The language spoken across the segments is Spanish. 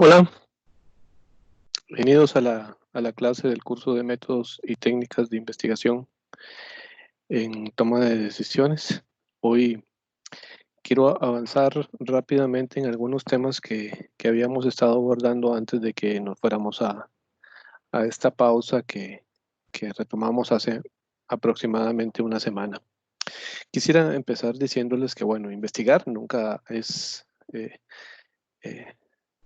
Hola, bienvenidos a la clase del curso de métodos y técnicas de investigación en toma de decisiones. Hoy quiero avanzar rápidamente en algunos temas que habíamos estado abordando antes de que nos fuéramos a esta pausa que retomamos hace aproximadamente una semana. Quisiera empezar diciéndoles que, bueno, investigar eh, eh,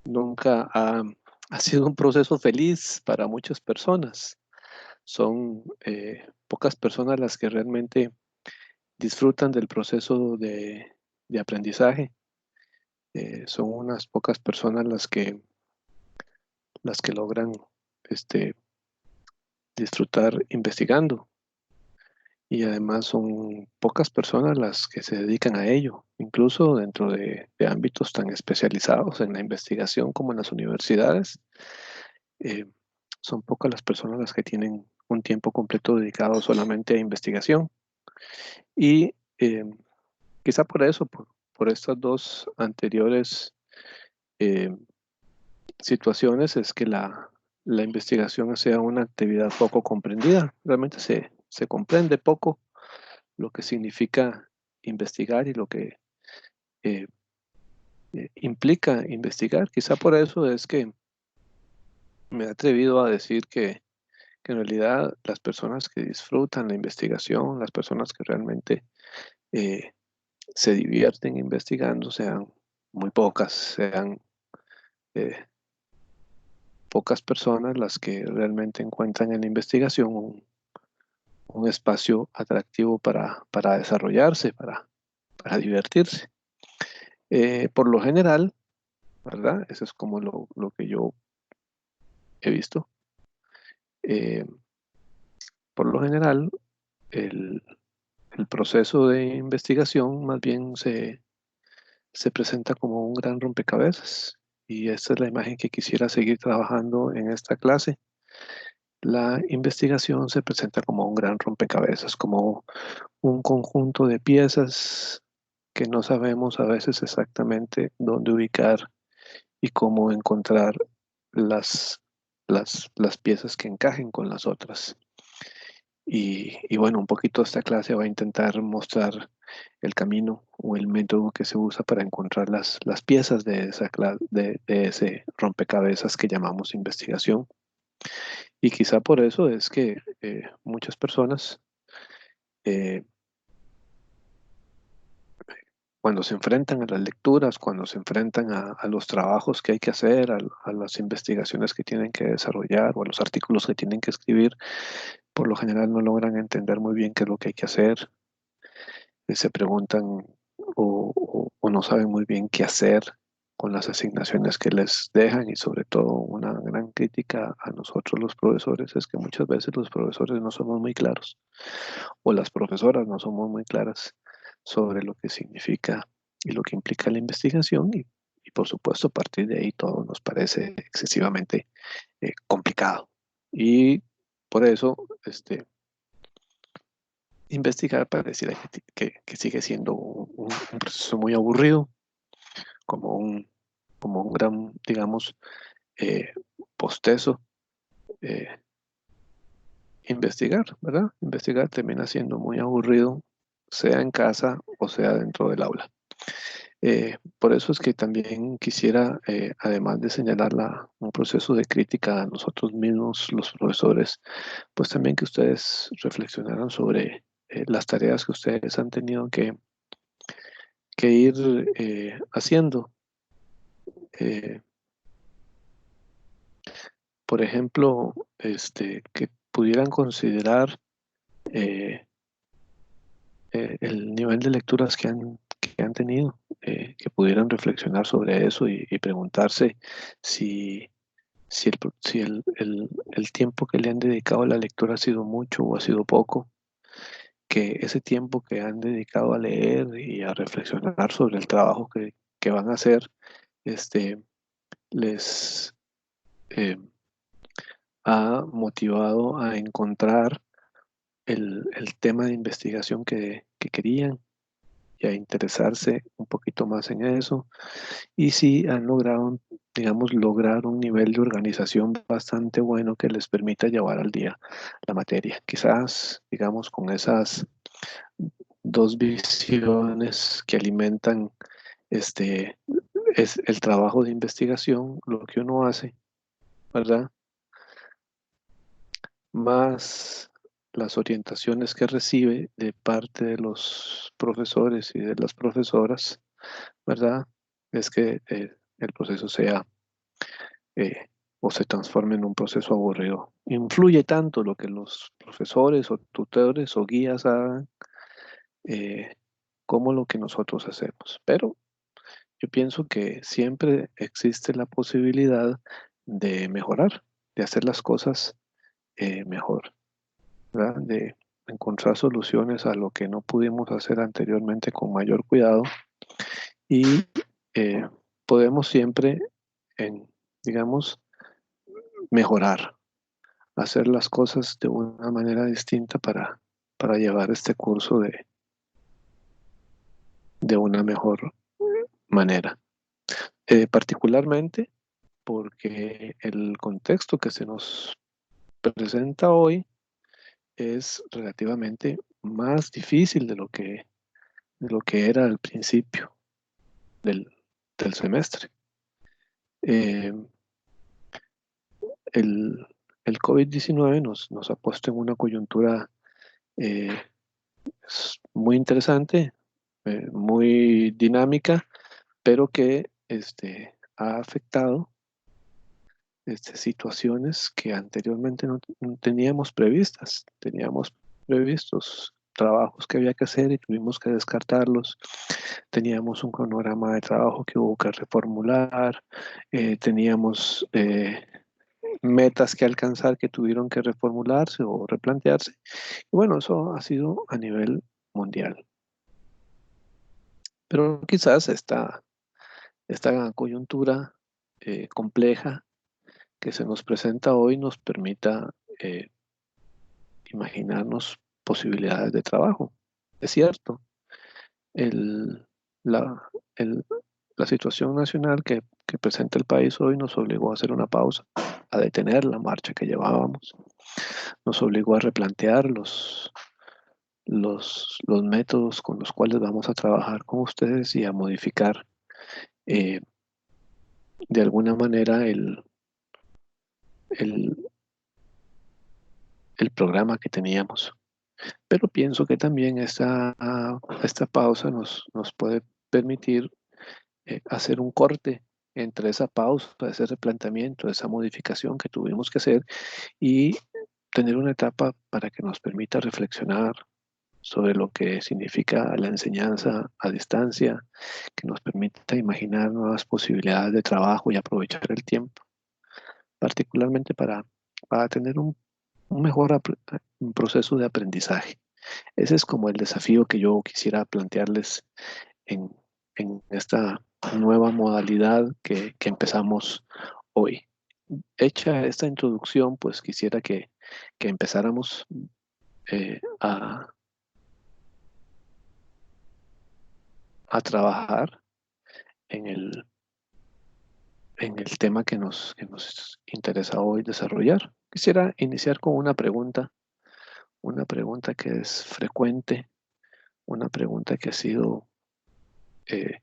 nunca ha sido un proceso feliz para muchas personas. Son pocas personas las que realmente disfrutan del proceso de aprendizaje. Son unas pocas personas las que logran este, disfrutar investigando. Y además son pocas personas las que se dedican a ello, incluso dentro de ámbitos tan especializados en la investigación como en las universidades. eh, Son pocas las personas las que tienen un tiempo completo dedicado solamente a investigación. Y quizá por eso, por estas dos anteriores eh, situaciones, es que la investigación sea una actividad poco comprendida. Realmente se comprende poco lo que significa investigar y lo que eh, implica investigar. Quizá por eso es que me he atrevido a decir que en realidad las personas que disfrutan la investigación, las personas que realmente eh, se divierten investigando, sean muy pocas, sean eh, pocas personas las que realmente encuentran en la investigación un espacio atractivo para desarrollarse, para divertirse. Por lo general, ¿verdad? Eso es como lo que yo he visto. Eh, por lo general, el, el proceso de investigación más bien se presenta como un gran rompecabezas. Y esta es la imagen que quisiera seguir trabajando en esta clase. La investigación se presenta como un gran rompecabezas, como un conjunto de piezas que no sabemos a veces exactamente dónde ubicar y cómo encontrar las, las piezas que encajen con las otras. Y bueno, un poquito esta clase va a intentar mostrar el camino o el método que se usa para encontrar las piezas de, de ese rompecabezas que llamamos investigación. Y quizá por eso es que muchas personas eh, cuando se enfrentan a las lecturas, cuando se enfrentan a los trabajos que hay que hacer, a las investigaciones que tienen que desarrollar o a los artículos que tienen que escribir, por lo general no logran entender muy bien qué es lo que hay que hacer. Se preguntan o no saben muy bien qué hacer con las asignaciones que les dejan, y sobre todo una gran crítica a nosotros los profesores es que muchas veces los profesores no somos muy claros o las profesoras no somos muy claras sobre lo que significa y lo que implica la investigación, y por supuesto a partir de ahí todo nos parece excesivamente complicado. Y por eso investigar pareciera que sigue siendo un proceso muy aburrido, como como un gran, digamos, eh, postezo. eh, Investigar, ¿verdad? Investigar termina siendo muy aburrido, sea en casa o sea dentro del aula. Por eso es que también quisiera, además de señalar un proceso de crítica a nosotros mismos, los profesores, pues también que ustedes reflexionaran sobre las tareas que ustedes han tenido que ir haciendo. Eh, por ejemplo, que pudieran considerar eh, el nivel de lecturas que han tenido, que pudieran reflexionar sobre eso y preguntarse si, si el tiempo que le han dedicado a la lectura ha sido mucho o ha sido poco, que ese tiempo que han dedicado a leer y a reflexionar sobre el trabajo que van a hacer, este, les eh, ha motivado a encontrar el tema de investigación que querían y a interesarse un poquito más en eso, y si han logrado digamos, lograr un nivel de organización bastante bueno que les permita llevar al día la materia. Quizás, digamos, con esas dos visiones que alimentan este, es el trabajo de investigación, lo que uno hace, ¿verdad? Más las orientaciones que recibe de parte de los profesores y de las profesoras, ¿verdad? Es que el proceso sea eh, o se transforme en un proceso aburrido. Influye tanto lo que los profesores o tutores o guías hagan eh, como lo que nosotros hacemos. Pero yo pienso que siempre existe la posibilidad de mejorar, de hacer las cosas mejor, ¿verdad? De encontrar soluciones a lo que no pudimos hacer anteriormente con mayor cuidado y eh, podemos siempre, digamos, mejorar, hacer las cosas de una manera distinta para llevar este curso de una mejor manera. Particularmente porque el contexto que se nos presenta hoy es relativamente más difícil de lo que era al principio del, del semestre. Eh, el, el COVID-19 nos ha puesto en una coyuntura eh, muy interesante, muy dinámica, pero que ha afectado situaciones que anteriormente no teníamos previstas. Teníamos previstos trabajos que había que hacer y tuvimos que descartarlos. Teníamos un cronograma de trabajo que hubo que reformular. Teníamos metas que alcanzar que tuvieron que reformularse o replantearse. Y bueno, eso ha sido a nivel mundial. Pero quizás esta coyuntura compleja que se nos presenta hoy nos permita eh, imaginarnos posibilidades de trabajo. Es cierto, el, la, el- la situación nacional que presenta el país hoy nos obligó a hacer una pausa, a detener la marcha que llevábamos, nos obligó a replantear los métodos con los cuales vamos a trabajar con ustedes y a modificar eh, de alguna manera el, el programa que teníamos. Pero pienso que también esta pausa nos puede permitir hacer un corte entre esa pausa, ese replanteamiento, esa modificación que tuvimos que hacer y tener una etapa para que nos permita reflexionar sobre lo que significa la enseñanza a distancia, que nos permita imaginar nuevas posibilidades de trabajo y aprovechar el tiempo, particularmente para tener un mejor un proceso de aprendizaje. Ese es como el desafío que yo quisiera plantearles en, en esta nueva modalidad que empezamos hoy. Hecha esta introducción, pues quisiera que empezáramos eh, a, a trabajar en en el tema que nos interesa hoy desarrollar. Quisiera iniciar con una pregunta que es frecuente, una pregunta que ha sido eh,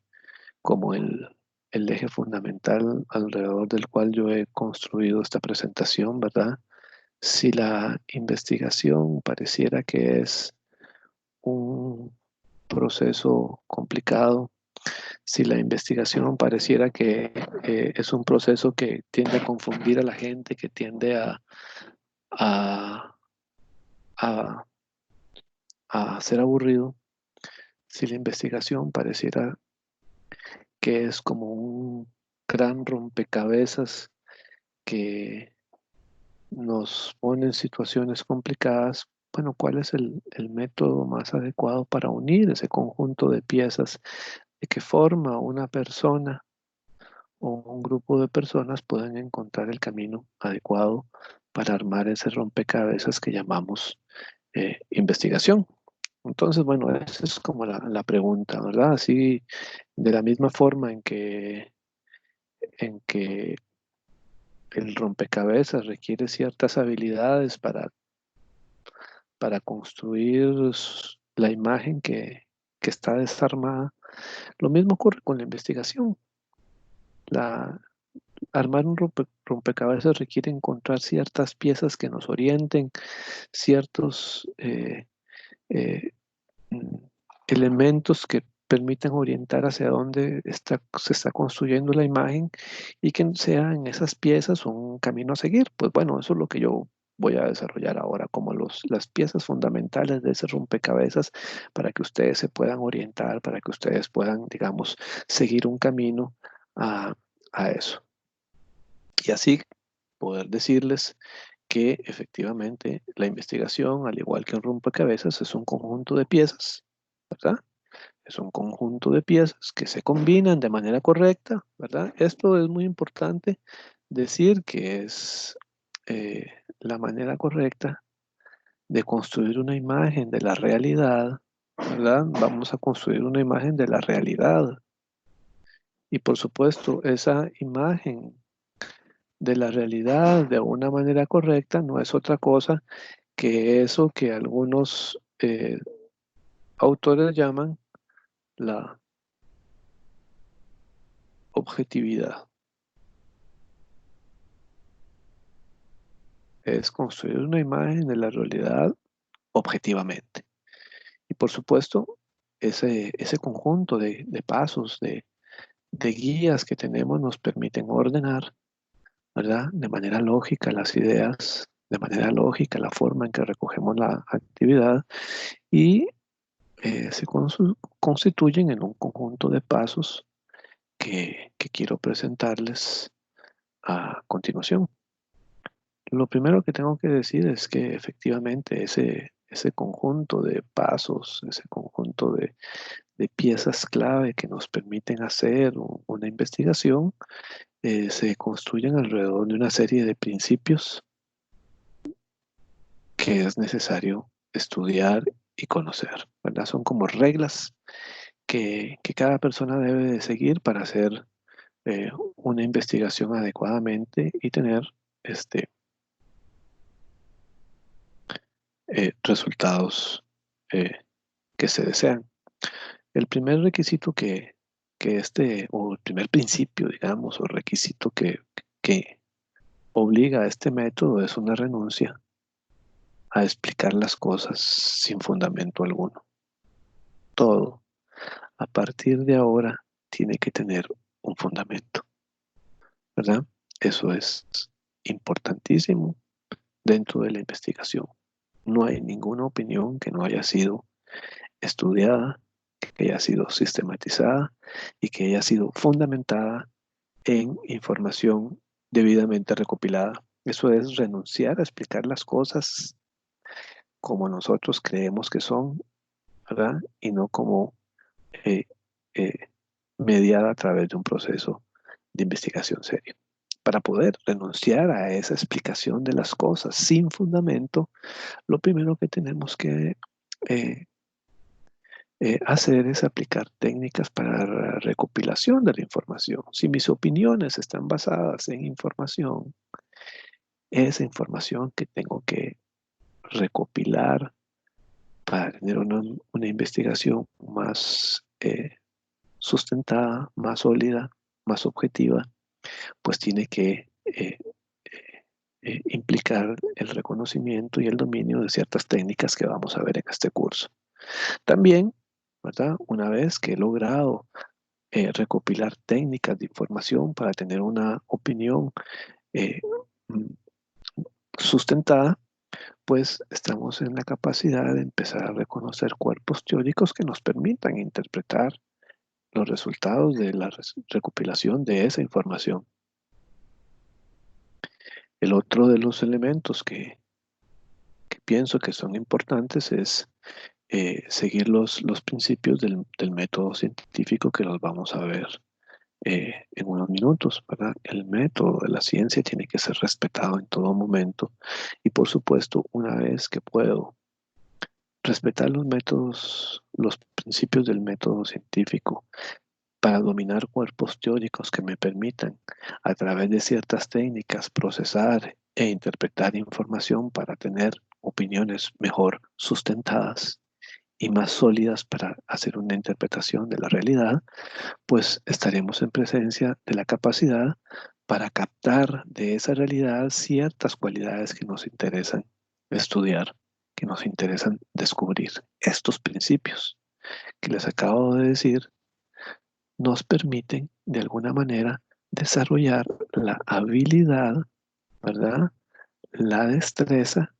como el eje fundamental alrededor del cual yo he construido esta presentación, ¿verdad? Si la investigación pareciera que es un proceso complicado, si la investigación pareciera que es un proceso que tiende a confundir a la gente, que tiende a, a, a ser aburrido, si la investigación pareciera que es como un gran rompecabezas que nos pone en situaciones complicadas, bueno, ¿cuál es el método más adecuado para unir ese conjunto de piezas? ¿De qué forma una persona o un grupo de personas pueden encontrar el camino adecuado para armar ese rompecabezas que llamamos investigación? Entonces, bueno, esa es como la pregunta, ¿verdad? Así, de la misma forma en que en que el rompecabezas requiere ciertas habilidades para construir la imagen que está desarmada. Lo mismo ocurre con la investigación. Armar un rompecabezas requiere encontrar ciertas piezas que nos orienten, ciertos eh, mm, elementos que permitan orientar hacia dónde se está construyendo la imagen y que sean esas piezas un camino a seguir. Pues bueno, eso es lo que yo voy a desarrollar ahora como las piezas fundamentales de ese rompecabezas para que ustedes se puedan orientar, para que ustedes puedan, digamos, seguir un camino a, a eso. Y así poder decirles que efectivamente la investigación, al igual que un rompecabezas, es un conjunto de piezas, ¿verdad? Es un conjunto de piezas que se combinan de manera correcta, ¿verdad? Esto es muy importante decir que es la manera correcta de construir una imagen de la realidad, ¿verdad? Vamos a construir una imagen de la realidad. Y por supuesto, esa imagen de la realidad de una manera correcta no es otra cosa que eso que algunos autores llaman la objetividad. Es construir una imagen de la realidad objetivamente. Y por supuesto, ese conjunto de pasos, de guías que tenemos nos permiten ordenar, ¿verdad? De manera lógica las ideas, de manera lógica la forma en que recogemos la actividad y se constituyen en un conjunto de pasos que quiero presentarles a continuación. Lo primero que tengo que decir es que efectivamente ese conjunto de pasos, ese conjunto de piezas clave que nos permiten hacer una investigación, se construyen alrededor de una serie de principios que es necesario estudiar y conocer, ¿verdad? Son como reglas que cada persona debe de seguir para hacer una investigación adecuadamente y tener este, resultados eh, que se desean. El primer requisito o el primer principio, digamos, o requisito que obliga a este método es una renuncia a explicar las cosas sin fundamento alguno. Todo, a partir de ahora, tiene que tener un fundamento, ¿verdad? Eso es importantísimo dentro de la investigación. No hay ninguna opinión que no haya sido estudiada, que haya sido sistematizada y que haya sido fundamentada en información debidamente recopilada. Eso es renunciar a explicar las cosas como nosotros creemos que son, ¿verdad? Y no como eh, eh, mediada a través de un proceso de investigación serio. Para poder renunciar a esa explicación de las cosas sin fundamento, lo primero que tenemos que eh, hacer es aplicar técnicas para la recopilación de la información. Si mis opiniones están basadas en información, esa información que tengo que recopilar para tener una investigación más sustentada, más sólida, más objetiva, pues tiene que implicar el reconocimiento y el dominio de ciertas técnicas que vamos a ver en este curso. También, ¿verdad? Una vez que he logrado recopilar técnicas de información para tener una opinión eh, mm, sustentada, pues estamos en la capacidad de empezar a reconocer cuerpos teóricos que nos permitan interpretar los resultados de la recopilación de esa información. El otro de los elementos que pienso que son importantes es seguir los principios del método científico que los vamos a ver en unos minutos, ¿verdad? El método de la ciencia tiene que ser respetado en todo momento y por supuesto, una vez que puedo respetar los métodos, los principios del método científico, para dominar cuerpos teóricos que me permitan, a través de ciertas técnicas, procesar e interpretar información para tener opiniones mejor sustentadas y más sólidas para hacer una interpretación de la realidad, pues estaremos en presencia de la capacidad para captar de esa realidad ciertas cualidades que nos interesan estudiar, que nos interesan descubrir. Estos principios que les acabo de decir nos permiten de alguna manera desarrollar la habilidad, ¿verdad? La destreza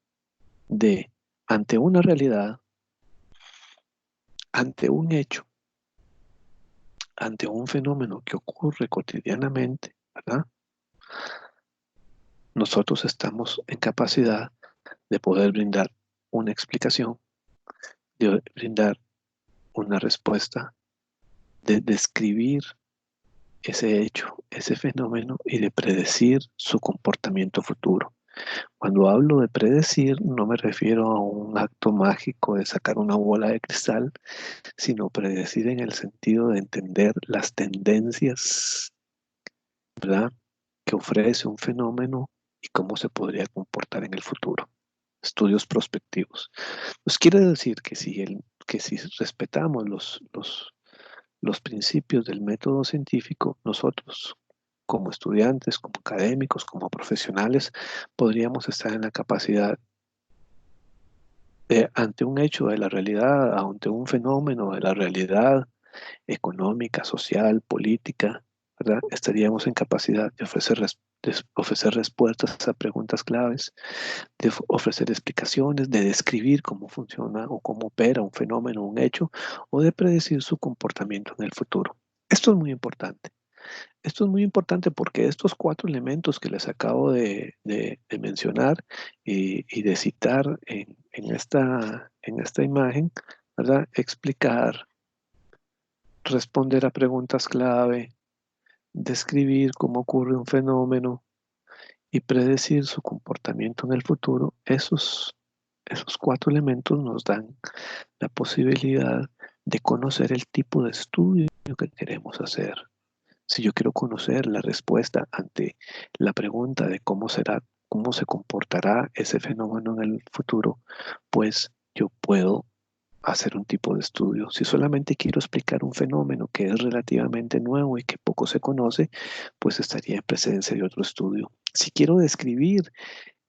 de, ante una realidad, ante un hecho, ante un fenómeno que ocurre cotidianamente, ¿verdad? Nosotros estamos en capacidad de poder brindar una explicación, de brindar una respuesta, de describir ese hecho, ese fenómeno y de predecir su comportamiento futuro. Cuando hablo de predecir, no me refiero a un acto mágico de sacar una bola de cristal, sino predecir en el sentido de entender las tendencias, ¿verdad?, que ofrece un fenómeno y cómo se podría comportar en el futuro. Estudios prospectivos. Pues quiere decir que si respetamos los principios del método científico, nosotros, como estudiantes, como académicos, como profesionales, podríamos estar en la capacidad de, ante un hecho de la realidad, ante un fenómeno de la realidad económica, social, política, ¿verdad? Estaríamos en capacidad de ofrecer respuestas a preguntas claves, de ofrecer explicaciones, de describir cómo funciona o cómo opera un fenómeno, un hecho, o de predecir su comportamiento en el futuro. Esto es muy importante. Esto es muy importante porque estos cuatro elementos que les acabo de mencionar y de citar en esta imagen, ¿verdad? Explicar, responder a preguntas clave, describir cómo ocurre un fenómeno y predecir su comportamiento en el futuro, esos cuatro elementos nos dan la posibilidad de conocer el tipo de estudio que queremos hacer. Si yo quiero conocer la respuesta ante la pregunta de cómo se comportará ese fenómeno en el futuro, pues yo puedo hacer un tipo de estudio. Si solamente quiero explicar un fenómeno que es relativamente nuevo y que poco se conoce, pues estaría en presencia de otro estudio. Si quiero describir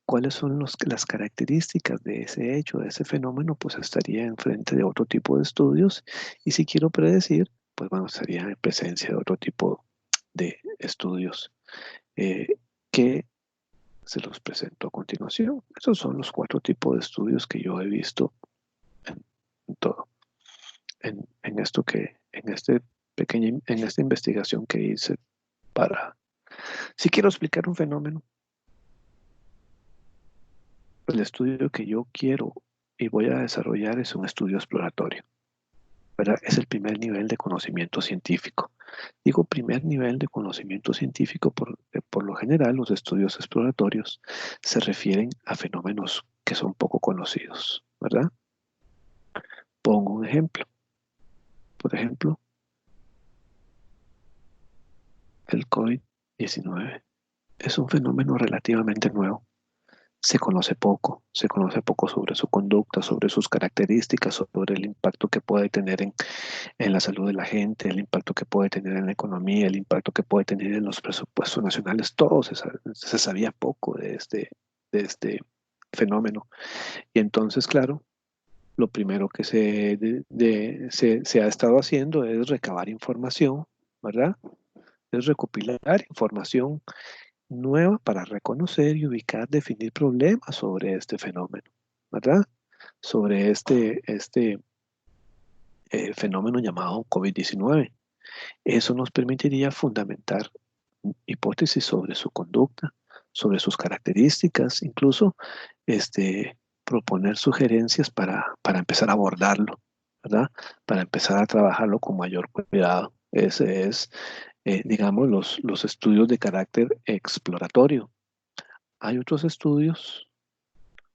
cuáles son las características de ese hecho, de ese fenómeno, pues estaría en frente de otro tipo de estudios. Y si quiero predecir, pues bueno, estaría en presencia de otro tipo de estudios eh, que se los presento a continuación. Esos son los cuatro tipos de estudios que yo he visto en todo, en esto en esta investigación que hice para, si quiero explicar un fenómeno, el estudio que yo quiero y voy a desarrollar es un estudio exploratorio, ¿verdad? Es el primer nivel de conocimiento científico. Digo primer nivel de conocimiento científico por lo general los estudios exploratorios se refieren a fenómenos que son poco conocidos, ¿verdad? Pongo un ejemplo. Por ejemplo, el COVID-19 es un fenómeno relativamente nuevo. Se conoce poco sobre su conducta, sobre sus características, sobre el impacto que puede tener en la salud de la gente, el impacto que puede tener en la economía, el impacto que puede tener en los presupuestos nacionales. Todo se sabía poco de este fenómeno. Y entonces, claro, lo primero que se ha estado haciendo es recabar información, ¿verdad? Es recopilar información nueva para reconocer y ubicar, definir problemas sobre este fenómeno, ¿verdad? Sobre este fenómeno llamado COVID-19. Eso nos permitiría fundamentar hipótesis sobre su conducta, sobre sus características, incluso proponer sugerencias para empezar a abordarlo, ¿verdad? Para empezar a trabajarlo con mayor cuidado. Ese es, digamos, los estudios de carácter exploratorio. Hay otros estudios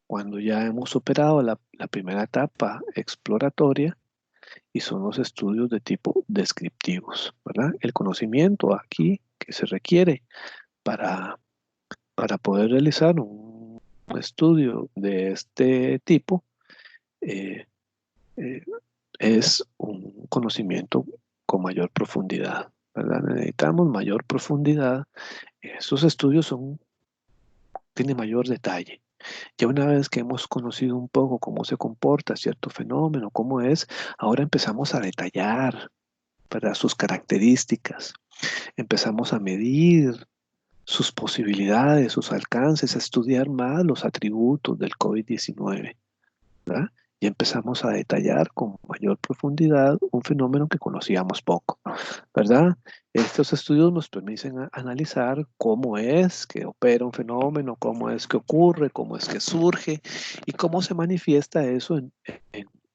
cuando ya hemos superado la primera etapa exploratoria, y son los estudios de tipo descriptivos, ¿verdad? El conocimiento aquí que se requiere para, para poder realizar un estudio de este tipo eh, eh, es un conocimiento con mayor profundidad, ¿verdad? Necesitamos mayor profundidad. Esos estudios tienen mayor detalle. Ya una vez que hemos conocido un poco cómo se comporta cierto fenómeno, cómo es, ahora empezamos a detallar, ¿verdad? Sus características, empezamos a medir sus posibilidades, sus alcances, a estudiar más los atributos del COVID-19, ¿verdad? Y empezamos a detallar con mayor profundidad un fenómeno que conocíamos poco, ¿verdad? Estos estudios nos permiten analizar cómo es que opera un fenómeno, cómo es que ocurre, cómo es que surge y cómo se manifiesta eso en-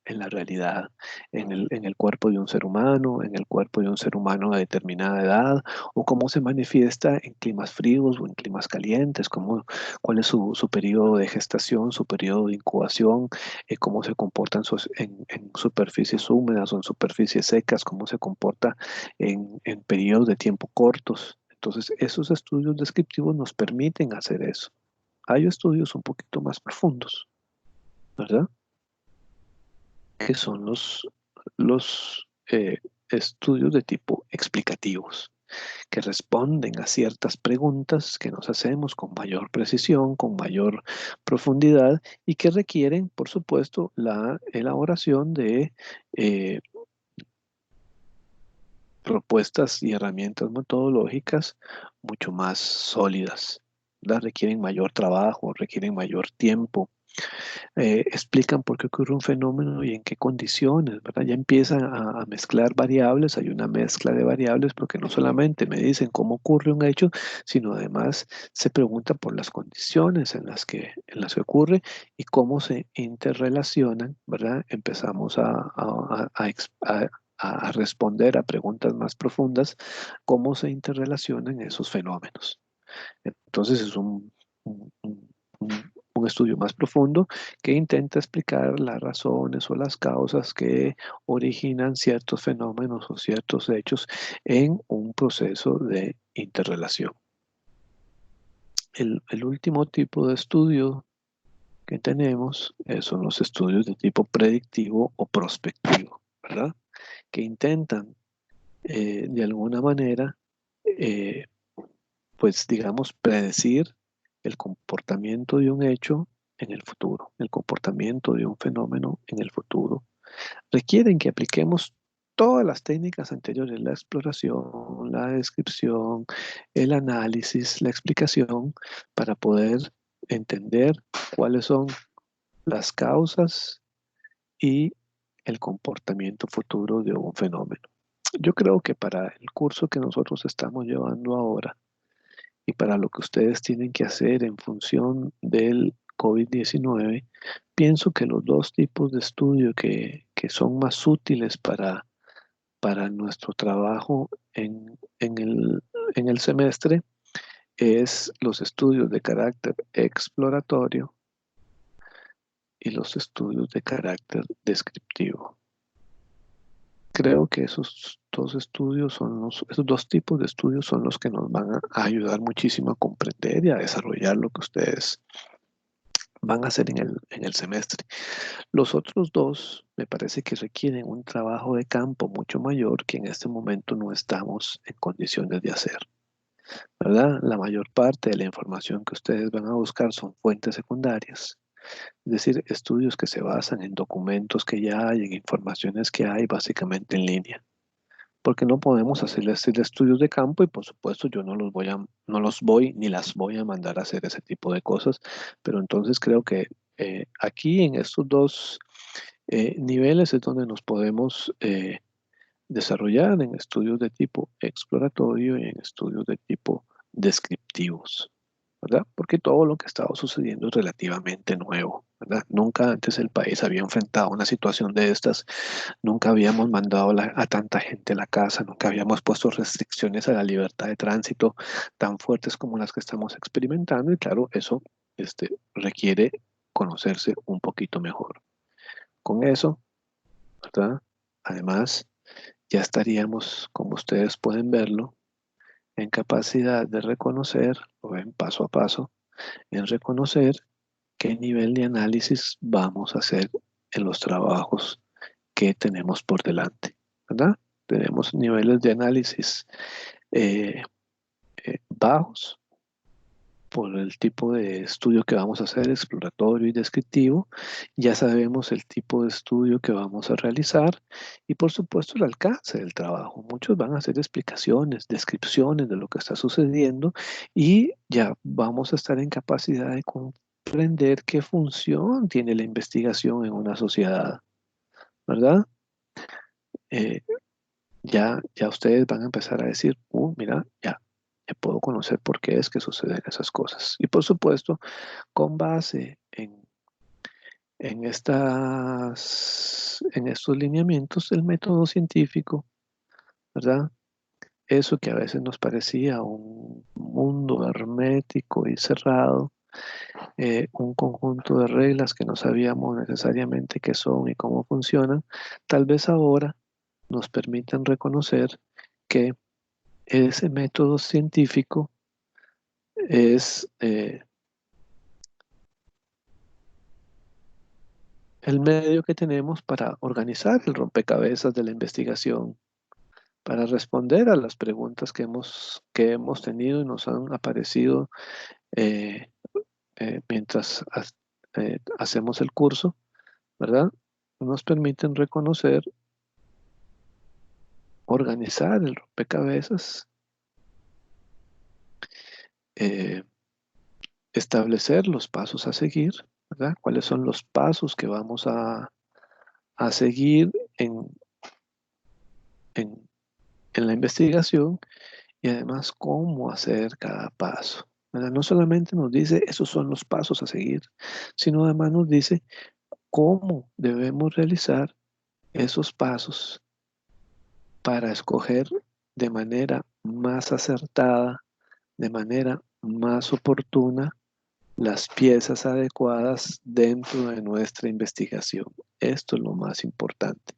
en la realidad, en el cuerpo de un ser humano, en el cuerpo de un ser humano de determinada edad, o cómo se manifiesta en climas fríos o en climas calientes, cuál es su periodo de gestación, su periodo de incubación, cómo se comportan en superficies húmedas o en superficies secas, cómo se comporta en periodos de tiempo cortos. Entonces, esos estudios descriptivos nos permiten hacer eso. Hay estudios un poquito más profundos, ¿verdad? Que son los estudios de tipo explicativos, que responden a ciertas preguntas que nos hacemos con mayor precisión, con mayor profundidad y que requieren, por supuesto, la elaboración de eh, propuestas y herramientas metodológicas mucho más sólidas, ¿verdad? Requieren mayor trabajo, requieren mayor tiempo, explican por qué ocurre un fenómeno y en qué condiciones, ¿verdad? Ya empiezan a mezclar variables, hay una mezcla de variables porque no solamente me dicen cómo ocurre un hecho, sino además se preguntan por las condiciones en las que ocurre y cómo se interrelacionan, ¿verdad? Empezamos a responder a preguntas más profundas, cómo se interrelacionan esos fenómenos. Entonces es un estudio más profundo que intenta explicar las razones o las causas que originan ciertos fenómenos o ciertos hechos en un proceso de interrelación. El último tipo de estudio que tenemos son los estudios de tipo predictivo o prospectivo, ¿verdad? Que intentan de alguna manera eh, pues digamos, predecir el comportamiento de un hecho en el futuro, el comportamiento de un fenómeno en el futuro. Requieren que apliquemos todas las técnicas anteriores, la exploración, la descripción, el análisis, la explicación, para poder entender cuáles son las causas y el comportamiento futuro de un fenómeno. Yo creo que para el curso que nosotros estamos llevando ahora, y para lo que ustedes tienen que hacer en función del COVID-19, pienso que los dos tipos de estudio que son más útiles para nuestro trabajo en el semestre es los estudios de carácter exploratorio y los estudios de carácter descriptivo. Creo que esos dos tipos de estudios son los que nos van a ayudar muchísimo a comprender y a desarrollar lo que ustedes van a hacer en el semestre. Los otros dos me parece que requieren un trabajo de campo mucho mayor que en este momento no estamos en condiciones de hacer, ¿verdad? La mayor parte de la información que ustedes van a buscar son fuentes secundarias, es decir, estudios que se basan en documentos que ya hay, en informaciones que hay básicamente en línea. Porque no podemos hacerles estudios de campo y por supuesto yo no los voy ni las voy a mandar a hacer ese tipo de cosas, pero entonces creo que aquí en estos dos niveles es donde nos podemos desarrollar en estudios de tipo exploratorio y en estudios de tipo descriptivos, ¿verdad? Porque todo lo que estaba sucediendo es relativamente nuevo, ¿verdad? Nunca antes el país había enfrentado una situación de estas. Nunca habíamos mandado a tanta gente a la casa, nunca habíamos puesto restricciones a la libertad de tránsito tan fuertes como las que estamos experimentando y claro, eso requiere conocerse un poquito mejor. Con eso, ¿verdad? Además, ya estaríamos, como ustedes pueden verlo, en capacidad de reconocer, o en paso a paso, en reconocer qué nivel de análisis vamos a hacer en los trabajos que tenemos por delante, ¿verdad? Tenemos niveles de análisis eh, bajos por el tipo de estudio que vamos a hacer, exploratorio y descriptivo. Ya sabemos el tipo de estudio que vamos a realizar y por supuesto el alcance del trabajo. Muchos van a hacer explicaciones, descripciones de lo que está sucediendo y ya vamos a estar en capacidad de comprender qué función tiene la investigación en una sociedad, ¿verdad? Eh, ya ustedes van a empezar a decir, mira, ya puedo conocer por qué es que suceden esas cosas. Y por supuesto, con base en estos lineamientos, el método científico, ¿verdad? Eso que a veces nos parecía un mundo hermético y cerrado, un conjunto de reglas que no sabíamos necesariamente qué son y cómo funcionan, tal vez ahora nos permiten reconocer que ese método científico es el medio que tenemos para organizar el rompecabezas de la investigación, para responder a las preguntas que hemos tenido y nos han aparecido eh, mientras hacemos el curso, ¿verdad? Nos permiten reconocer, organizar el rompecabezas, eh, establecer los pasos a seguir, ¿verdad? ¿Cuáles son los pasos que vamos a seguir en, en la investigación y además cómo hacer cada paso? ¿Verdad? No solamente nos dice esos son los pasos a seguir, sino además nos dice cómo debemos realizar esos pasos para escoger de manera más acertada, de manera más oportuna, las piezas adecuadas dentro de nuestra investigación. Esto es lo más importante,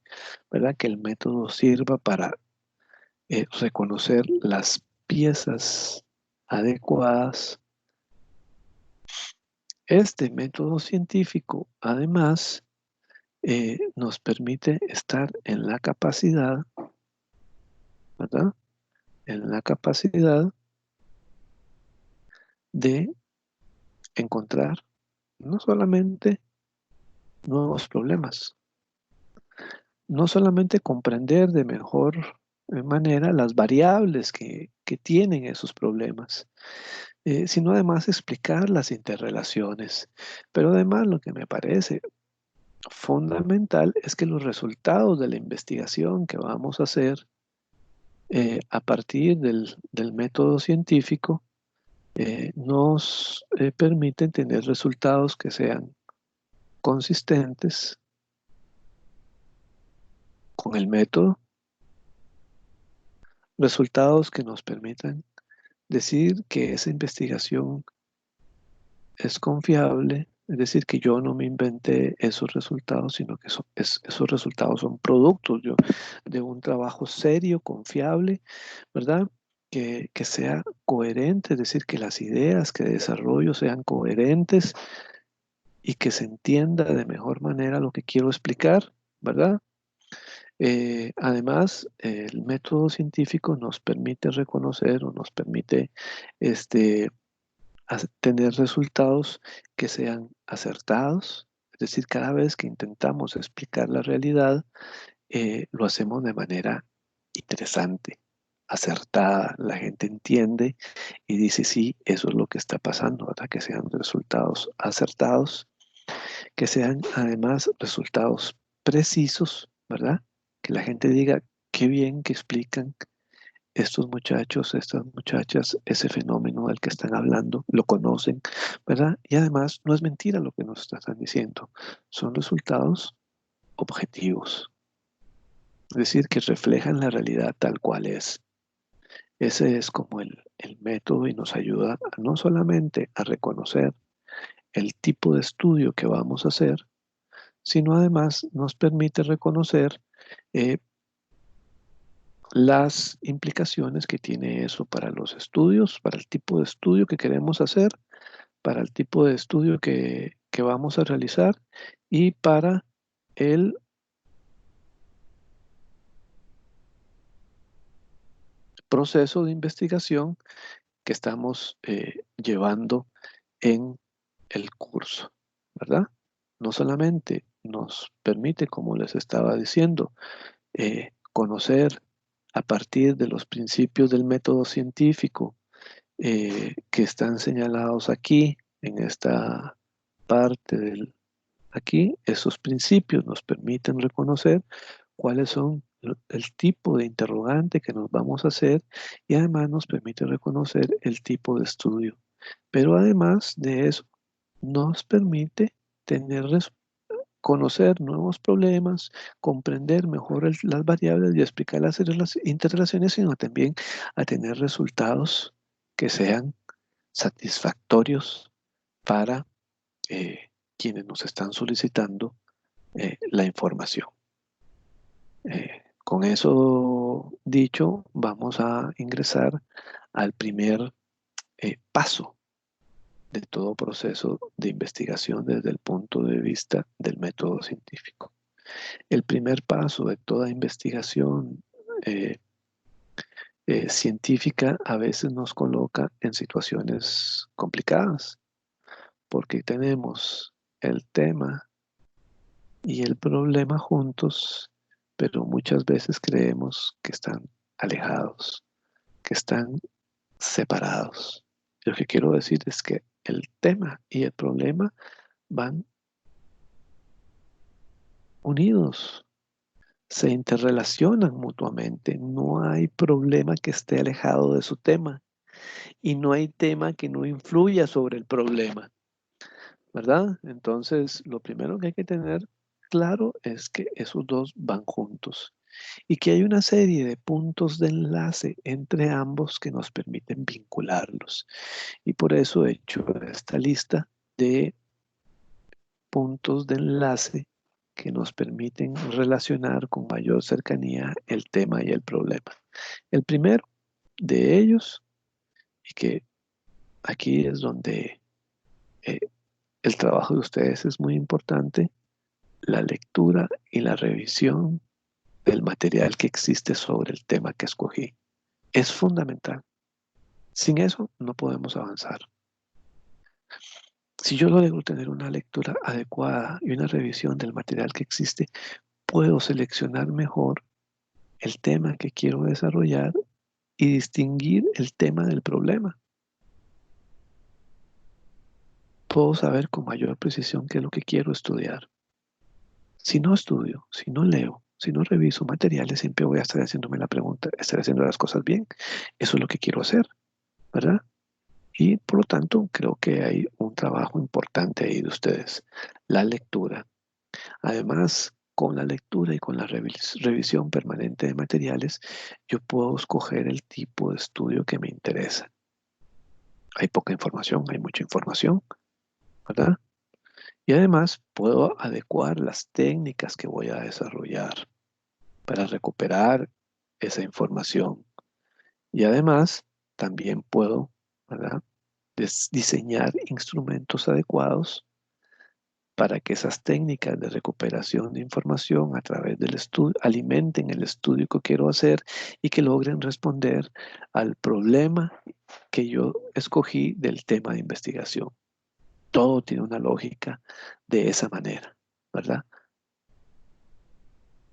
¿verdad? Que el método sirva para reconocer las piezas adecuadas. Este método científico, además, nos permite estar en la capacidad, ¿verdad? En la capacidad de encontrar no solamente nuevos problemas, no solamente comprender de mejor manera las variables que tienen esos problemas, sino además explicar las interrelaciones. Pero además lo que me parece fundamental es que los resultados de la investigación que vamos a hacer a partir del método científico nos permiten tener resultados que sean consistentes con el método, resultados que nos permitan decir que esa investigación es confiable, es decir, que yo no me inventé esos resultados, sino que esos resultados son productos de un trabajo serio, confiable, ¿verdad? Que sea coherente, es decir, que las ideas que desarrollo sean coherentes y que se entienda de mejor manera lo que quiero explicar, ¿verdad? Además, el método científico nos permite reconocer o nos permite este, tener resultados que sean acertados. Es decir, cada vez que intentamos explicar la realidad, lo hacemos de manera interesante, acertada. La gente entiende y dice, sí, eso es lo que está pasando, ¿verdad? Que sean resultados acertados, que sean además resultados precisos, ¿verdad? Que la gente diga, qué bien que explican estos muchachos, estas muchachas, ese fenómeno del que están hablando, lo conocen, ¿verdad? Y además no es mentira lo que nos están diciendo, son resultados objetivos, es decir, que reflejan la realidad tal cual es. Ese es como el método y nos ayuda no solamente a reconocer el tipo de estudio que vamos a hacer, sino además nos permite reconocer eh, las implicaciones que tiene eso para los estudios, para el tipo de estudio que queremos hacer, para el tipo de estudio que vamos a realizar y para el proceso de investigación que estamos llevando en el curso, ¿verdad? No solamente nos permite, como les estaba diciendo, conocer a partir de los principios del método científico que están señalados aquí, en esta parte del, aquí, esos principios nos permiten reconocer cuáles son el tipo de interrogante que nos vamos a hacer y además nos permite reconocer el tipo de estudio. Pero además de eso, nos permite tener conocer nuevos problemas, comprender mejor las variables y explicar las interrelaciones, sino también a tener resultados que sean satisfactorios para quienes nos están solicitando la información. Con eso dicho, vamos a ingresar al primer paso de todo proceso de investigación desde el punto de vista del método científico. El primer paso de toda investigación eh, científica a veces nos coloca en situaciones complicadas, porque tenemos el tema y el problema juntos, pero muchas veces creemos que están alejados, que están separados. Lo que quiero decir es que el tema y el problema van unidos, se interrelacionan mutuamente. No hay problema que esté alejado de su tema y no hay tema que no influya sobre el problema, ¿verdad? Entonces, lo primero que hay que tener claro es que esos dos van juntos y que hay una serie de puntos de enlace entre ambos que nos permiten vincularlos. Y por eso he hecho esta lista de puntos de enlace que nos permiten relacionar con mayor cercanía el tema y el problema. El primero de ellos, y que aquí es donde eh, el trabajo de ustedes es muy importante, la lectura y la revisión del material que existe sobre el tema que escogí. Es fundamental. Sin eso no podemos avanzar. Si yo logro tener una lectura adecuada y una revisión del material que existe, puedo seleccionar mejor el tema que quiero desarrollar y distinguir el tema del problema. Puedo saber con mayor precisión qué es lo que quiero estudiar. Si no estudio, si no leo, si no reviso materiales, siempre voy a estar haciéndome la pregunta, ¿estaré haciendo las cosas bien? Eso es lo que quiero hacer, ¿verdad? Y por lo tanto, creo que hay un trabajo importante ahí de ustedes, la lectura. Además, con la lectura y con la revisión permanente de materiales, yo puedo escoger el tipo de estudio que me interesa. Hay poca información, hay mucha información, ¿verdad? Y además puedo adecuar las técnicas que voy a desarrollar para recuperar esa información. Y además también puedo, ¿verdad?, diseñar instrumentos adecuados para que esas técnicas de recuperación de información a través del estudio alimenten el estudio que quiero hacer y que logren responder al problema que yo escogí del tema de investigación. Todo tiene una lógica de esa manera, ¿verdad?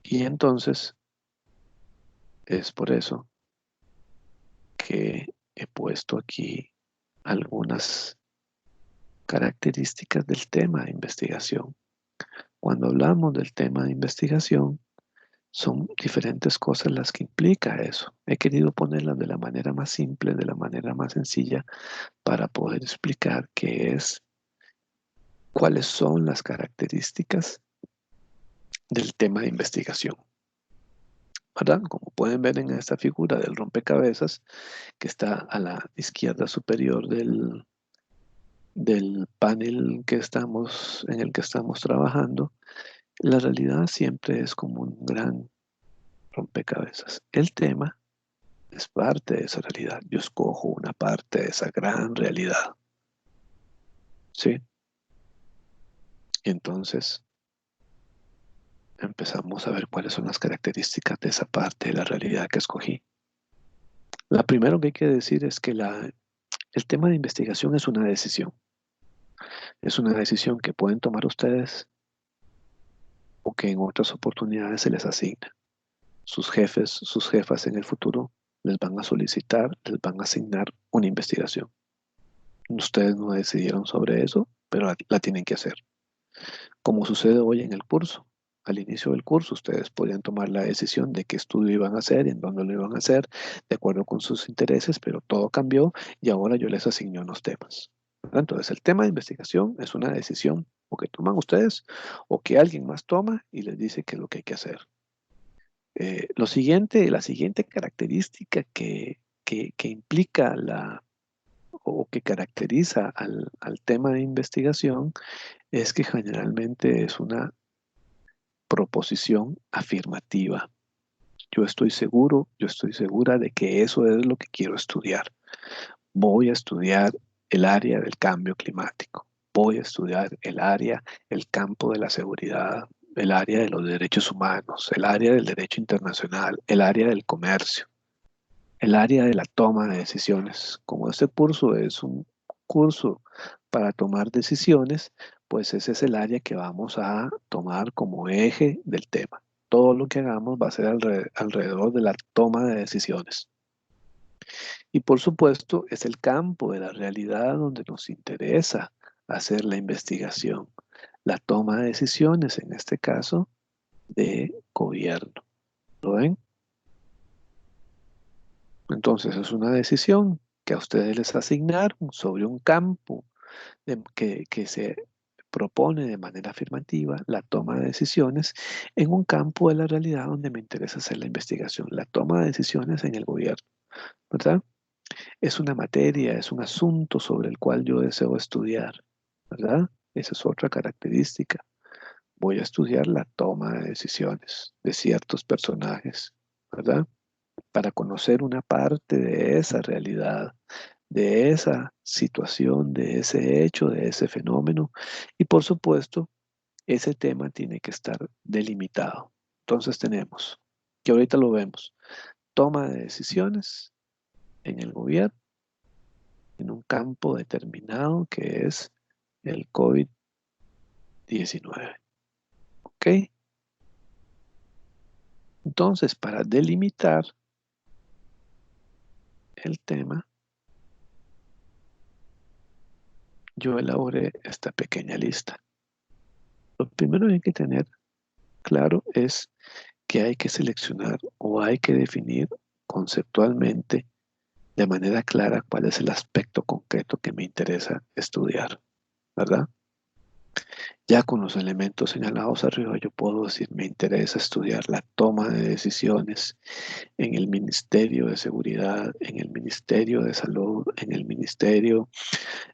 Y entonces es por eso que he puesto aquí algunas características del tema de investigación. Cuando hablamos del tema de investigación, son diferentes cosas las que implica eso. He querido ponerlas de la manera más simple, de la manera más sencilla, para poder explicar qué es, cuáles son las características del tema de investigación, ¿verdad? Como pueden ver en esta figura del rompecabezas que está a la izquierda superior del panel que estamos, en el que estamos trabajando, la realidad siempre es como un gran rompecabezas. El tema es parte de esa realidad. Yo escojo una parte de esa gran realidad. ¿Sí? Y entonces empezamos a ver cuáles son las características de esa parte de la realidad que escogí. La primero que hay que decir es que el tema de investigación es una decisión. Es una decisión que pueden tomar ustedes o que en otras oportunidades se les asigna. Sus jefes, sus jefas en el futuro les van a solicitar, les van a asignar una investigación. Ustedes no decidieron sobre eso, pero la tienen que hacer. Como sucede hoy en el curso. Al inicio del curso, ustedes podían tomar la decisión de qué estudio iban a hacer, en dónde lo iban a hacer, de acuerdo con sus intereses, pero todo cambió y ahora yo les asigné unos temas. ¿Verdad? Entonces, el tema de investigación es una decisión o que toman ustedes o que alguien más toma y les dice qué es lo que hay que hacer. La siguiente característica que implica o que caracteriza al tema de investigación es que generalmente es una proposición afirmativa. Yo estoy seguro, yo estoy segura de que eso es lo que quiero estudiar. Voy a estudiar el área del cambio climático. Voy a estudiar el campo de la seguridad, el área de los derechos humanos, el área del derecho internacional, el área del comercio, el área de la toma de decisiones. Como este curso es un curso para tomar decisiones, pues ese es el área que vamos a tomar como eje del tema. Todo lo que hagamos va a ser alrededor de la toma de decisiones. Y por supuesto, es el campo de la realidad donde nos interesa hacer la investigación, la toma de decisiones, en este caso, de gobierno. ¿Lo ven? Entonces es una decisión que a ustedes les asignaron sobre un campo que se propone de manera afirmativa la toma de decisiones en un campo de la realidad donde me interesa hacer la investigación, la toma de decisiones en el gobierno, ¿verdad? Es una materia, es un asunto sobre el cual yo deseo estudiar, ¿verdad? Esa es otra característica. Voy a estudiar la toma de decisiones de ciertos personajes, ¿verdad? Para conocer una parte de esa realidad, de esa situación, de ese hecho, de ese fenómeno. Y por supuesto, ese tema tiene que estar delimitado. Entonces tenemos, que ahorita lo vemos, toma de decisiones en el gobierno, en un campo determinado que es el COVID-19. ¿Ok? Entonces, para delimitar el tema, yo elaboré esta pequeña lista. Lo primero que hay que tener claro es que hay que seleccionar o hay que definir conceptualmente de manera clara cuál es el aspecto concreto que me interesa estudiar, ¿verdad? Ya con los elementos señalados arriba, yo puedo decir, me interesa estudiar la toma de decisiones en el Ministerio de Seguridad, en el Ministerio de Salud, en el Ministerio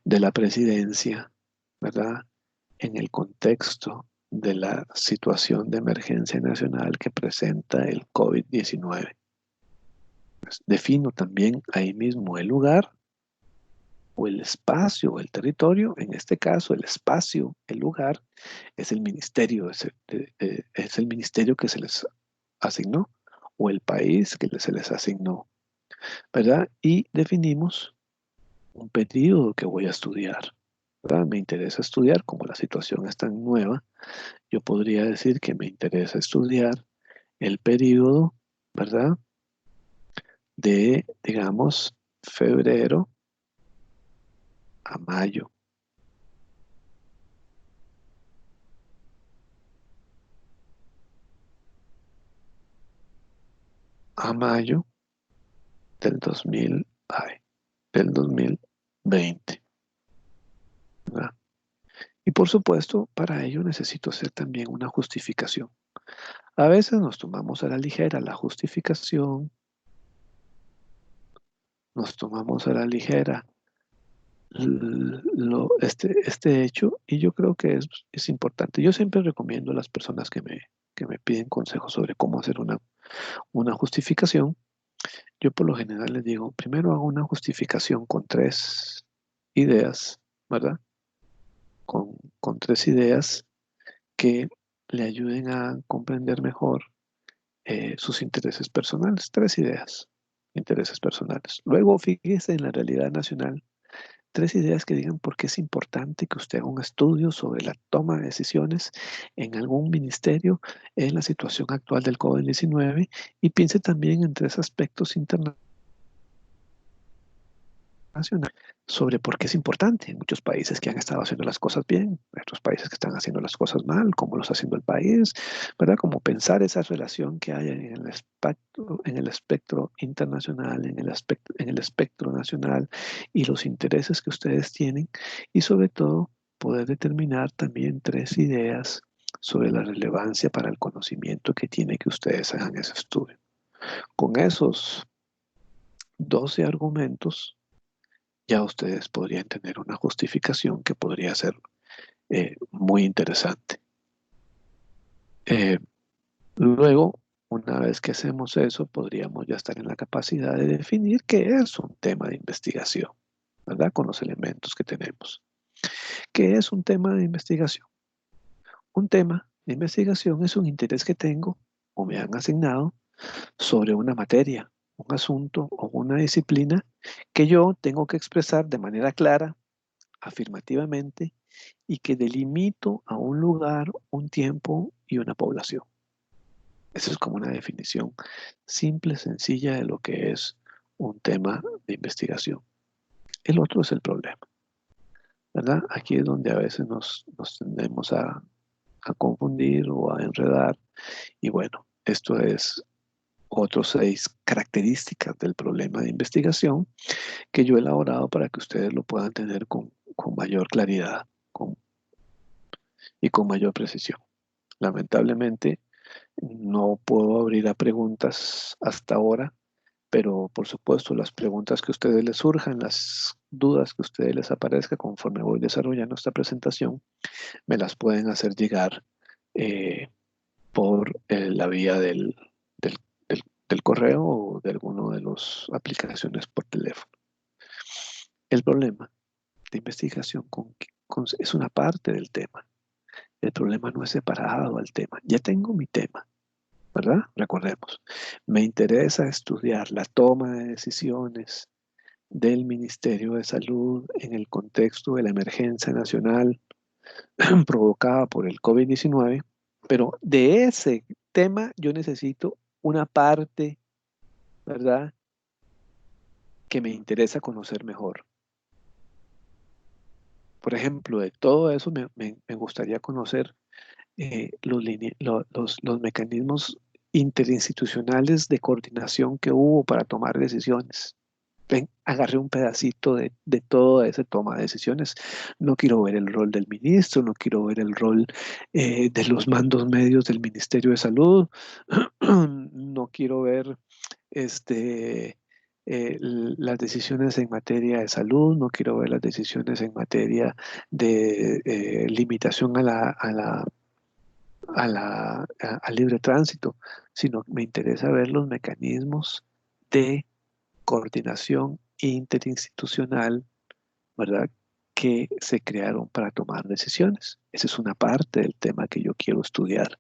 de la Presidencia, ¿verdad? En el contexto de la situación de emergencia nacional que presenta el COVID-19. Pues, defino también ahí mismo el lugar o el espacio o el territorio. En este caso, el espacio, el lugar, es el ministerio, es el ministerio que se les asignó o el país que se les asignó, ¿verdad? Y definimos un periodo que voy a estudiar, ¿verdad? Me interesa estudiar, como la situación es tan nueva, yo podría decir que me interesa estudiar el periodo, ¿verdad? De, digamos, febrero a mayo. A mayo del 2000, del 2020, ¿verdad? Y por supuesto, para ello necesito hacer también una justificación. A veces nos tomamos a la ligera la justificación, nos tomamos a la ligera este hecho y yo creo que es importante. Yo siempre recomiendo a las personas que me piden consejos sobre cómo hacer una justificación, yo por lo general les digo, primero hago una justificación con 3 ideas, ¿verdad? Con 3 ideas que le ayuden a comprender mejor sus intereses personales. 3 ideas, intereses personales. Luego, fíjese en la realidad nacional. 3 ideas que digan por qué es importante que usted haga un estudio sobre la toma de decisiones en algún ministerio en la situación actual del COVID-19 y piense también en 3 aspectos internacionales sobre por qué es importante. En muchos países que han estado haciendo las cosas bien, en otros países que están haciendo las cosas mal, cómo lo está haciendo el país, ¿verdad? Como pensar esa relación que hay en el espectro internacional, en el espectro nacional y los intereses que ustedes tienen y sobre todo poder determinar también 3 ideas sobre la relevancia para el conocimiento que tiene que ustedes hagan ese estudio. Con esos 12 argumentos, ya ustedes podrían tener una justificación que podría ser muy interesante. Luego, una vez que hacemos eso, podríamos ya estar en la capacidad de definir qué es un tema de investigación, ¿verdad? Con los elementos que tenemos. ¿Qué es un tema de investigación? Un tema de investigación es un interés que tengo o me han asignado sobre una materia, un asunto o una disciplina que yo tengo que expresar de manera clara, afirmativamente, y que delimito a un lugar, un tiempo y una población. Esa es como una definición simple, sencilla de lo que es un tema de investigación. El otro es el problema, ¿verdad? Aquí es donde a veces nos tendemos a confundir o a enredar. Y bueno, esto es otros 6 características del problema de investigación que yo he elaborado para que ustedes lo puedan tener con mayor claridad y con mayor precisión. Lamentablemente, no puedo abrir a preguntas hasta ahora, pero por supuesto las preguntas que a ustedes les surjan, las dudas que a ustedes les aparezca conforme voy desarrollando esta presentación, me las pueden hacer llegar eh, por la vía del correo o de alguna de las aplicaciones por teléfono. El problema de investigación es una parte del tema. El problema no es separado al tema. Ya tengo mi tema, ¿verdad? Recordemos, me interesa estudiar la toma de decisiones del Ministerio de Salud en el contexto de la emergencia nacional provocada por el COVID-19, pero de ese tema yo necesito una parte, ¿verdad?, que me interesa conocer mejor. Por ejemplo, de todo eso me gustaría conocer los mecanismos interinstitucionales de coordinación que hubo para tomar decisiones. Ven, agarré un pedacito de toda esa toma de decisiones. No quiero ver el rol del ministro, no quiero ver el rol de los mandos medios del Ministerio de Salud, no quiero ver este, las decisiones en materia de salud, no quiero ver las decisiones en materia de limitación al libre tránsito, sino me interesa ver los mecanismos de coordinación interinstitucional, ¿verdad?, que se crearon para tomar decisiones. Esa es una parte del tema que yo quiero estudiar.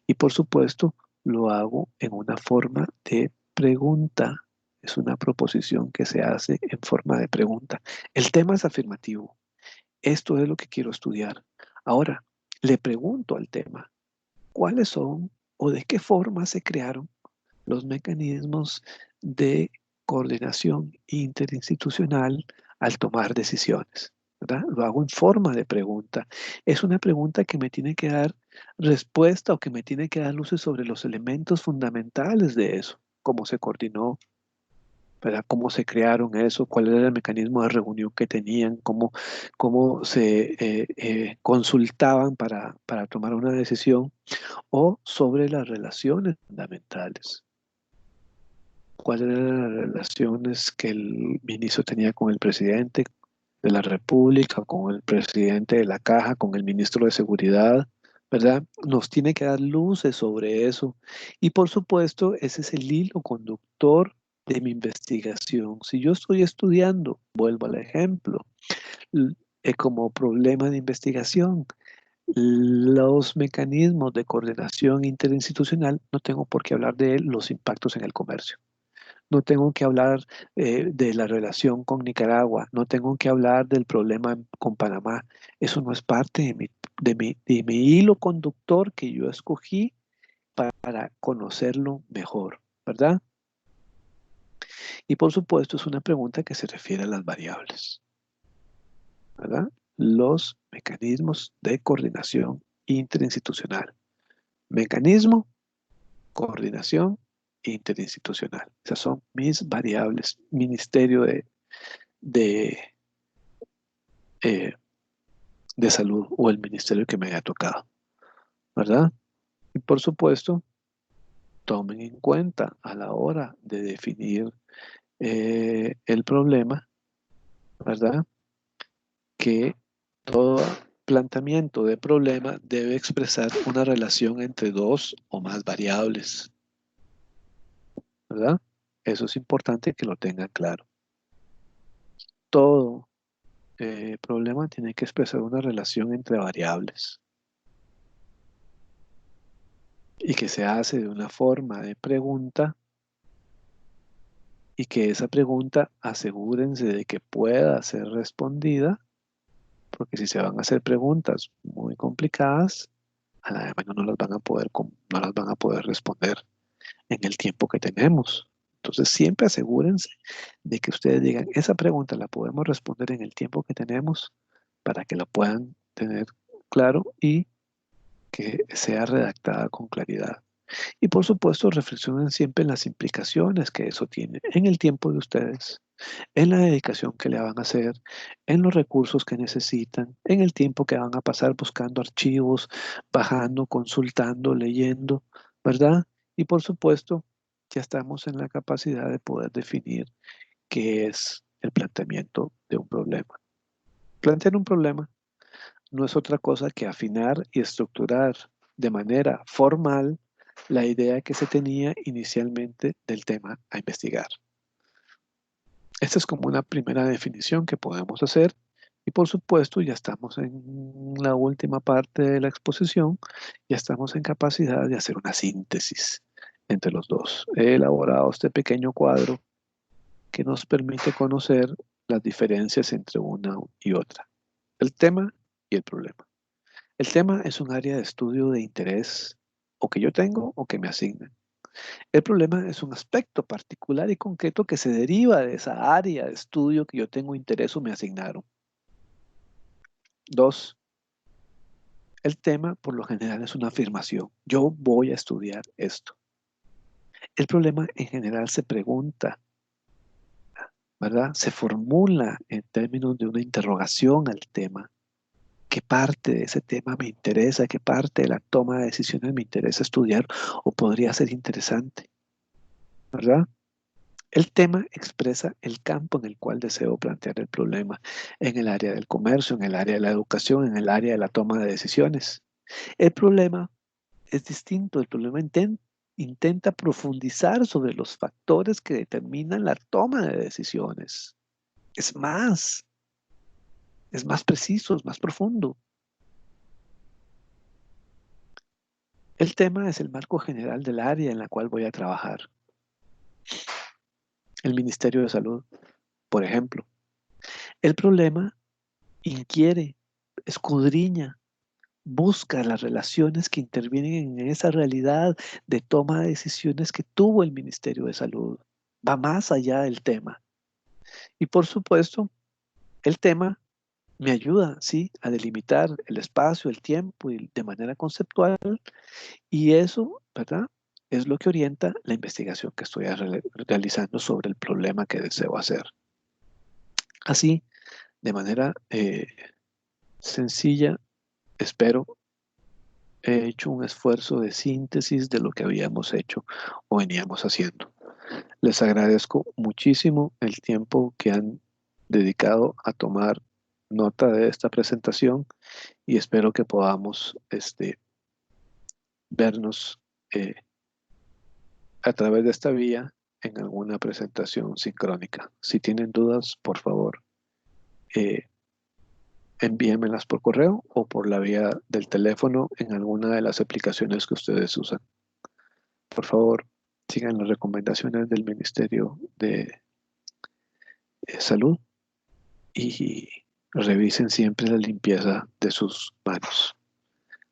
Y por supuesto, lo hago en una forma de pregunta. Es una proposición que se hace en forma de pregunta. El tema es afirmativo. Esto es lo que quiero estudiar. Ahora, le pregunto al tema, ¿cuáles son o de qué forma se crearon los mecanismos de coordinación interinstitucional al tomar decisiones? ¿Verdad? Lo hago en forma de pregunta. Es una pregunta que me tiene que dar respuesta o que me tiene que dar luces sobre los elementos fundamentales de eso, cómo se coordinó, ¿verdad? Cómo se crearon eso, cuál era el mecanismo de reunión que tenían, cómo se consultaban para tomar una decisión, o sobre las relaciones fundamentales. ¿Cuáles eran las relaciones que el ministro tenía con el presidente de la República, con el presidente de la Caja, con el ministro de Seguridad? ¿verdad? Nos tiene que dar luces sobre eso. Y por supuesto, ese es el hilo conductor de mi investigación. Si yo estoy estudiando, vuelvo al ejemplo, l- como problema de investigación, los mecanismos de coordinación interinstitucional, no tengo por qué hablar de los impactos en el comercio. No tengo que hablar de la relación con Nicaragua, no tengo que hablar del problema con Panamá. Eso no es parte de mi hilo conductor que yo escogí para conocerlo mejor, ¿verdad? Y por supuesto es una pregunta que se refiere a las variables, ¿verdad? Los mecanismos de coordinación interinstitucional. Mecanismo, coordinación interinstitucional. Esas son mis variables. Ministerio de, eh, de salud o el ministerio que me haya tocado, ¿verdad? Y por supuesto, tomen en cuenta a la hora de definir el problema, ¿verdad? Que todo planteamiento de problema debe expresar una relación entre dos o más variables, ¿verdad? Eso es importante que lo tengan claro. Todo problema tiene que expresar una relación entre variables y que se hace de una forma de pregunta y que esa pregunta asegúrense de que pueda ser respondida, porque si se van a hacer preguntas muy complicadas, a la de menos no las van a poder responder en el tiempo que tenemos. Entonces siempre asegúrense de que ustedes digan, esa pregunta la podemos responder en el tiempo que tenemos para que la puedan tener claro y que sea redactada con claridad. Y por supuesto, reflexionen siempre en las implicaciones que eso tiene en el tiempo de ustedes, en la dedicación que le van a hacer, en los recursos que necesitan, en el tiempo que van a pasar buscando archivos, bajando, consultando, leyendo, ¿verdad? Y por supuesto, ya estamos en la capacidad de poder definir qué es el planteamiento de un problema. Plantear un problema no es otra cosa que afinar y estructurar de manera formal la idea que se tenía inicialmente del tema a investigar. Esta es como una primera definición que podemos hacer y por supuesto ya estamos en la última parte de la exposición, ya estamos en capacidad de hacer una síntesis entre los dos. He elaborado este pequeño cuadro que nos permite conocer las diferencias entre una y otra, el tema y el problema. El tema es un área de estudio de interés o que yo tengo o que me asignan. El problema es un aspecto particular y concreto que se deriva de esa área de estudio que yo tengo interés o me asignaron. Dos, el tema por lo general es una afirmación. Yo voy a estudiar esto. El problema en general se pregunta, ¿verdad? Se formula en términos de una interrogación al tema. ¿Qué parte de ese tema me interesa? ¿Qué parte de la toma de decisiones me interesa estudiar o podría ser interesante? ¿Verdad? El tema expresa el campo en el cual deseo plantear el problema, en el área del comercio, en el área de la educación, en el área de la toma de decisiones. El problema es distinto, el problema intenta profundizar sobre los factores que determinan la toma de decisiones. Es más, es más preciso, es más profundo. El tema es el marco general del área en la cual voy a trabajar. El Ministerio de Salud, por ejemplo. El problema inquiere, escudriña, busca las relaciones que intervienen en esa realidad de toma de decisiones que tuvo el Ministerio de Salud. Va más allá del tema. Y por supuesto, el tema me ayuda, sí, a delimitar el espacio, el tiempo y de manera conceptual. Y eso, ¿verdad? Es lo que orienta la investigación que estoy realizando sobre el problema que deseo hacer. Así, de manera sencilla, espero, he hecho un esfuerzo de síntesis de lo que habíamos hecho o veníamos haciendo. Les agradezco muchísimo el tiempo que han dedicado a tomar nota de esta presentación y espero que podamos vernos a través de esta vía en alguna presentación sincrónica. Si tienen dudas, por favor, eh, envíenmelas por correo o por la vía del teléfono en alguna de las aplicaciones que ustedes usan. Por favor, sigan las recomendaciones del Ministerio de Salud y revisen siempre la limpieza de sus manos.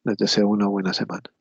Les deseo una buena semana.